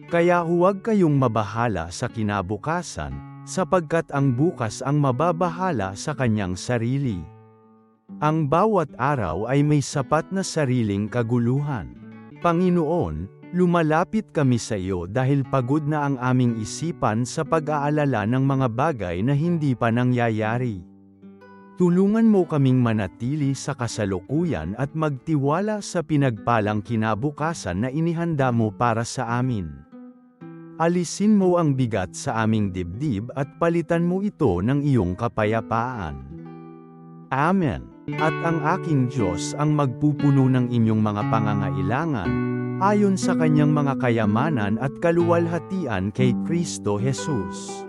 Kaya huwag kayong mabahala sa kinabukasan, sapagkat ang bukas ang mababahala sa kanyang sarili. Ang bawat araw ay may sapat na sariling kaguluhan. Panginoon, lumalapit kami sa iyo dahil pagod na ang aming isipan sa pag-aalala ng mga bagay na hindi pa nangyayari. Tulungan mo kaming manatili sa kasalukuyan at magtiwala sa pinagpalang kinabukasan na inihanda mo para sa amin. Alisin mo ang bigat sa aming dibdib at palitan mo ito ng iyong kapayapaan. Amen. At ang aking Diyos ang magpupuno ng inyong mga pangangailangan, ayon sa kanyang mga kayamanan at kaluwalhatian kay Kristo Jesus.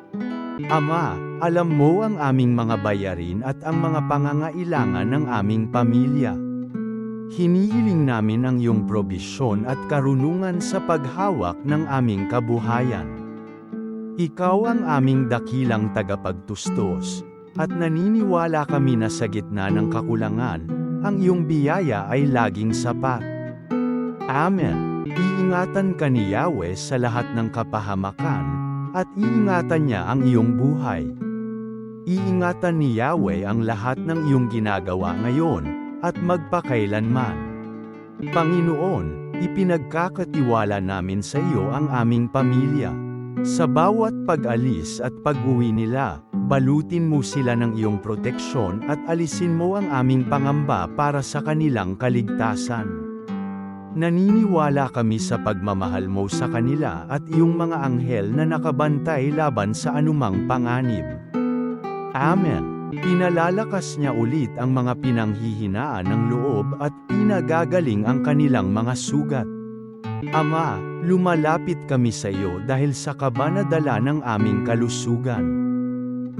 Ama, alam mo ang aming mga bayarin at ang mga pangangailangan ng aming pamilya. Hinihiling namin ang iyong probisyon at karunungan sa paghawak ng aming kabuhayan. Ikaw ang aming dakilang tagapagtustos, at naniniwala kami na sa gitna ng kakulangan, ang iyong biyaya ay laging sapat. Amen. Iingatan ka ni Yahweh sa lahat ng kapahamakan, at iingatan niya ang iyong buhay. Iingatan ni Yahweh ang lahat ng iyong ginagawa ngayon, at magpakailanman. Panginoon, ipinagkakatiwala namin sa iyo ang aming pamilya. Sa bawat pag-alis at pag-uwi nila, balutin mo sila ng iyong proteksyon at alisin mo ang aming pangamba para sa kanilang kaligtasan. Naniniwala kami sa pagmamahal mo sa kanila at iyong mga anghel na nakabantay laban sa anumang panganib. Amen. Pinalalakas niya ulit ang mga pinanghihinaan ng loob at pinagagaling ang kanilang mga sugat. Ama, lumalapit kami sa iyo dahil sa kaba na dala ng aming kalusugan.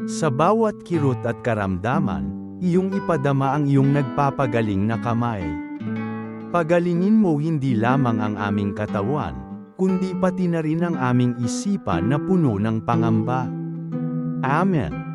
Sa bawat kirot at karamdaman, iyong ipadama ang iyong nagpapagaling na kamay. Pagalingin mo hindi lamang ang aming katawan, kundi pati na rin ang aming isipan na puno ng pangamba. Amen.